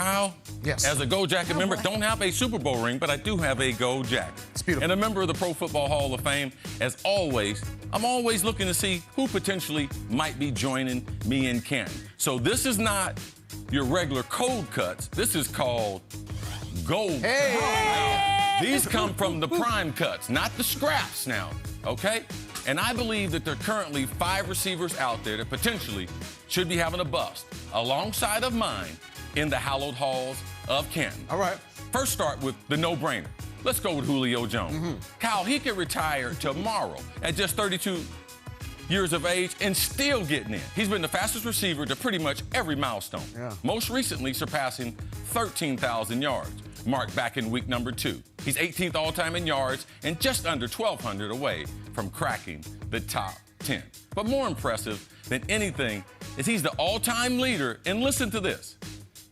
Kyle, Yes. as a Go Jacket member, don't have a Super Bowl ring, but I do have a Go Jacket. It's beautiful. And a member of the Pro Football Hall of Fame. As always, I'm always looking to see who potentially might be joining me in Canton. So this is not your regular cold cuts. This is called gold. Hey! Now, these come from the prime cuts, not the scraps now, okay? And I believe that there are currently 5 receivers out there that potentially should be having a bust alongside of mine in the hallowed halls of Canton. All right. First, start with the no-brainer. Let's go with Julio Jones. Kyle, he could retire tomorrow at just 32 years of age and still getting in. He's been the fastest receiver to pretty much every milestone. Yeah. Most recently surpassing 13,000 yards, marked back in week number 2. He's 18th all-time in yards and just under 1,200 away from cracking the top 10. But more impressive than anything is he's the all-time leader, and listen to this,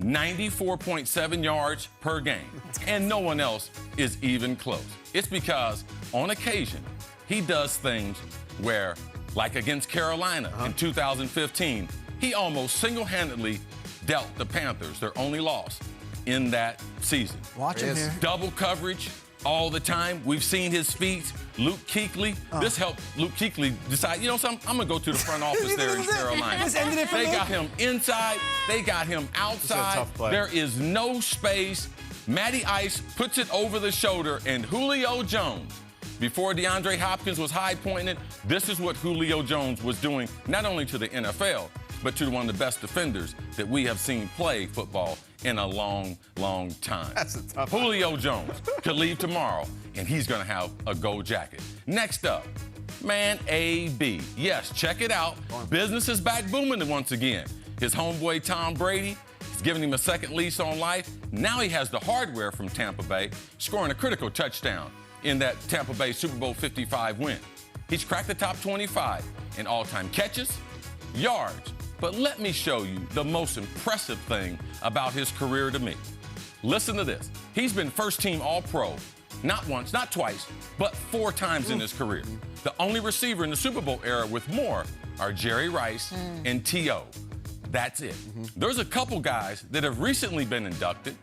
94.7 yards per game, and no one else is even close. It's because, on occasion, he does things where, like against Carolina in 2015, he almost single-handedly dealt the Panthers their only loss in that season. Watch him here. Double coverage all the time. We've seen his feet. Luke Kuechly. This helped Luke Kuechly decide, you know something, I'm going to go to the front office there in Carolina. This ended it for They Luke. got him inside. They got him outside. tough play. There is no space. Matty Ice puts it over the shoulder, and Julio Jones, before DeAndre Hopkins was high-pointing it, this is what Julio Jones was doing, not only to the NFL, but to one of the best defenders that we have seen play football in a long, long time. That's a tough one. Julio Jones could leave tomorrow, and he's going to have a Go Jacket. Next up, man, AB. Yes, check it out. Business is back booming once again. His homeboy Tom Brady is giving him a second lease on life. Now he has the hardware from Tampa Bay, scoring a critical touchdown in that Tampa Bay Super Bowl 55 win. He's cracked the top 25 in all-time catches, yards. But let me show you the most impressive thing about his career to me. Listen to this. He's been first-team All-Pro, not once, not twice, but 4 times in his career. The only receiver in the Super Bowl era with more are Jerry Rice and T.O. That's it. There's a couple guys that have recently been inducted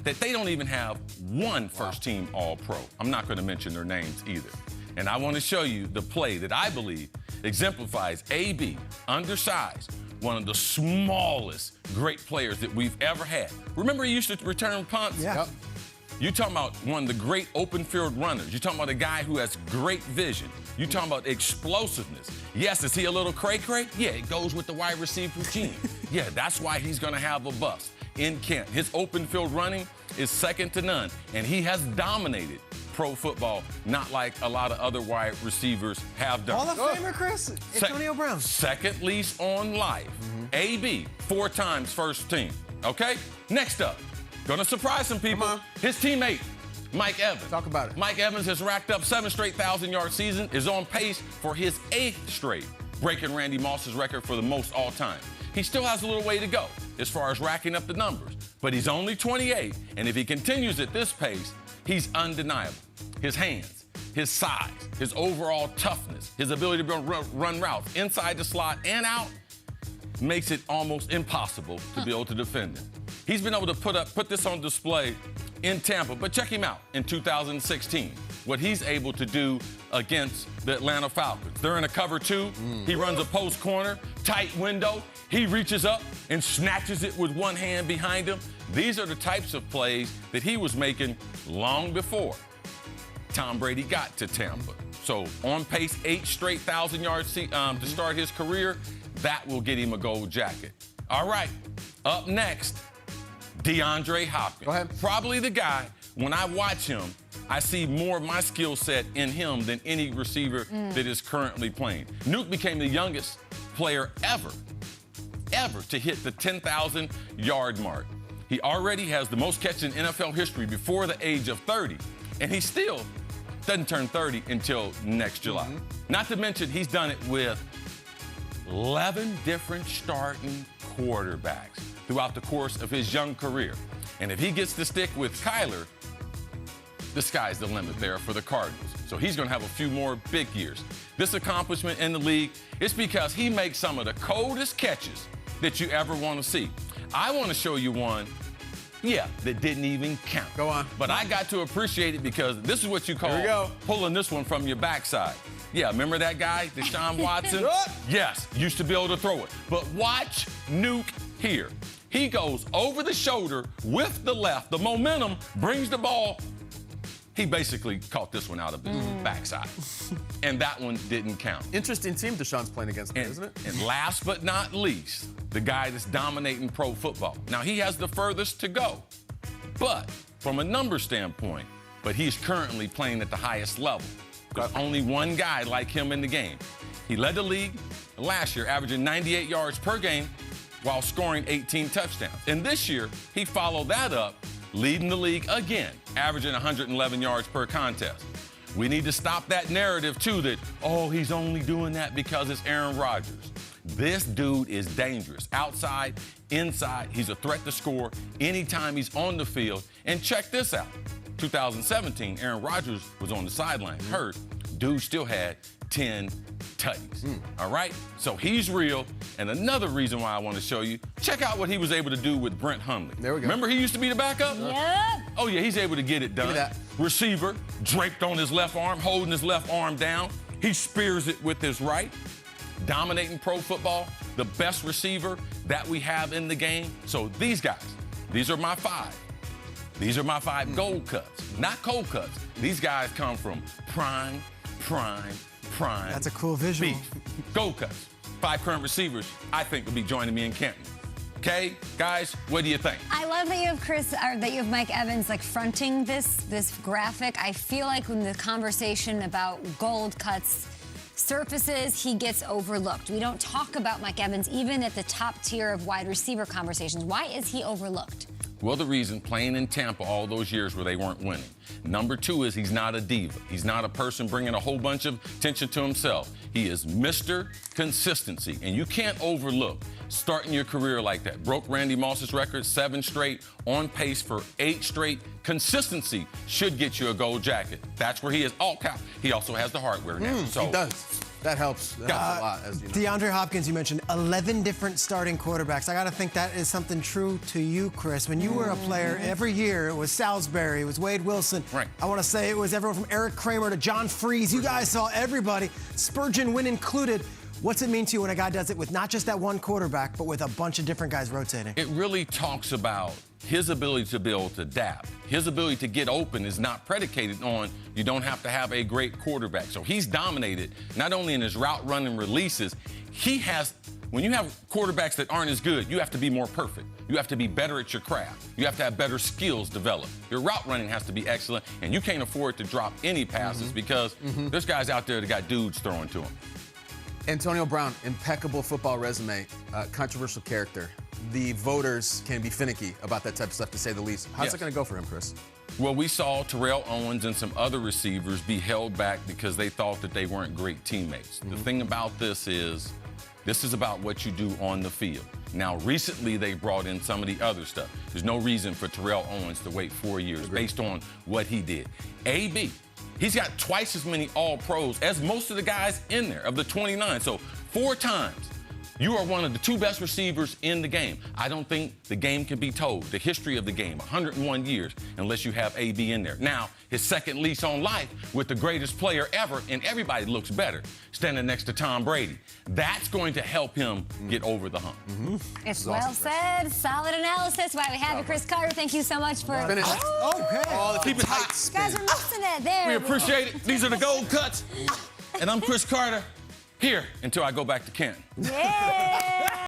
that they don't even have one first-team All-Pro. I'm not going to mention their names either. And I want to show you the play that I believe exemplifies AB, undersized, one of the smallest great players that we've ever had. Remember he used to return punts? Yeah. Yep. You're talking about one of the great open field runners. You're talking about a guy who has great vision. You're talking about explosiveness. Yes, is he a little cray-cray? Yeah, it goes with the wide receiver gene. Yeah, that's why he's going to have a bust in Kent. His open field running is second to none, and he has dominated pro football, not like a lot of other wide receivers have done. Hall of Famer, Chris. Antonio Brown. Second lease on life. AB, 4 times first team. Okay? Next up, gonna surprise some people. Come on. His teammate, Mike Evans. Talk about it. Mike Evans has racked up 7 straight 1,000-yard season, is on pace for his 8th straight, breaking Randy Moss's record for the most all time. He still has a little way to go as far as racking up the numbers, but he's only 28, and if he continues at this pace, he's undeniable. His hands, his size, his overall toughness, his ability to run routes inside the slot and out makes it almost impossible to be able to defend him. He's been able to put this on display in Tampa, but check him out in 2016, what he's able to do against the Atlanta Falcons. They're in a cover 2. He runs a post corner, tight window. He reaches up and snatches it with one hand behind him. These are the types of plays that he was making long before Tom Brady got to Tampa. So on pace, 8 straight 1,000 yards to start his career. That will get him a Gold Jacket. All right, up next, DeAndre Hopkins. Go ahead. Probably the guy, when I watch him, I see more of my skill set in him than any receiver that is currently playing. Nuke became the youngest player ever to hit the 10,000-yard mark. He already has the most catches in NFL history before the age of 30, and he still doesn't turn 30 until next July. Not to mention, he's done it with 11 different starting quarterbacks throughout the course of his young career. And if he gets to stick with Kyler, the sky's the limit there for the Cardinals. So he's going to have a few more big years. This accomplishment in the league is because he makes some of the coldest catches that you ever want to see. I want to show you one Yeah, that didn't even count. Go on. But I got to appreciate it because this is what you Here we go. call pulling this one from your backside. Yeah, remember that guy, Deshaun Watson? Yes, used to be able to throw it. But watch Nuke here. He goes over the shoulder with the left. The momentum brings the ball. He basically caught this one out of his backside. And that one didn't count. Interesting team Deshaun's playing against, isn't it? And last but not least, the guy that's dominating pro football. Now, he has the furthest to go, but from a number standpoint, but he's currently playing at the highest level. There's only one guy like him in the game. He led the league last year, averaging 98 yards per game while scoring 18 touchdowns. And this year, he followed that up, leading the league again, averaging 111 yards per contest. We need to stop that narrative, too, that, oh, he's only doing that because it's Aaron Rodgers. This dude is dangerous. Outside, inside, he's a threat to score anytime he's on the field. And check this out. 2017, Aaron Rodgers was on the sideline, hurt. Dude still had 10 tutties. All right? So he's real. And another reason why I want to show you, check out what he was able to do with Brent Hundley. There we go. Remember he used to be the backup? Yep. Oh, yeah, he's able to get it done. Give me that. Receiver, draped on his left arm, holding his left arm down. He spears it with his right. Dominating pro football, the best receiver that we have in the game. So these guys, these are my five. These are my five gold cuts, not cold cuts. These guys come from prime. That's a cool visual. Beef. Gold cuts. 5 current receivers, I think, will be joining me in Canton. Okay, guys, what do you think? I love that you have that you have Mike Evans like fronting this graphic. I feel like when the conversation about gold cuts surfaces, he gets overlooked. We don't talk about Mike Evans even at the top tier of wide receiver conversations. Why is he overlooked? Well, the reason, playing in Tampa all those years where they weren't winning. Number 2 is he's not a diva. He's not a person bringing a whole bunch of attention to himself. He is Mr. Consistency, and you can't overlook starting your career like that. Broke Randy Moss's record, 7 straight, on pace for 8 straight. Consistency should get you a gold jacket. That's where he is. He also has the hardware now. He does. That helps. That helps a lot, as you know. DeAndre Hopkins, you mentioned 11 different starting quarterbacks. I got to think that is something true to you, Chris. When you were a player, every year it was Salisbury, it was Wade Wilson. Right. I want to say it was everyone from Eric Kramer to John Freeze. You guys saw everybody, Spurgeon win included. What's it mean to you when a guy does it with not just that one quarterback, but with a bunch of different guys rotating? It really talks about his ability to be able to adapt. His ability to get open is not predicated on you don't have to have a great quarterback. So he's dominated not only in his route running releases, when you have quarterbacks that aren't as good, you have to be more perfect. You have to be better at your craft. You have to have better skills developed. Your route running has to be excellent, and you can't afford to drop any passes because there's guys out there that got dudes throwing to them. Antonio Brown, impeccable football resume, controversial character. The voters can be finicky about that type of stuff, to say the least. How's it going to go for him, Chris? Well, we saw Terrell Owens and some other receivers be held back because they thought that they weren't great teammates. The thing about this is about what you do on the field. Now, recently, they brought in some of the other stuff. There's no reason for Terrell Owens to wait 4 years based on what he did. AB, he's got twice as many All-Pros as most of the guys in there, of the 29. So 4 times. You are one of the 2 best receivers in the game. I don't think the game can be told, the history of the game, 101 years, unless you have AB in there. Now, his second lease on life with the greatest player ever, and everybody looks better, standing next to Tom Brady. That's going to help him get over the hump. It's well said. Solid analysis. Why we have you, Chris Carter. Thank you so much for... Finish. Okay. Keep it hot. You guys are missing it there. We appreciate it. These are the gold cuts. And I'm Chris Carter, here until I go back to Canton. Yeah.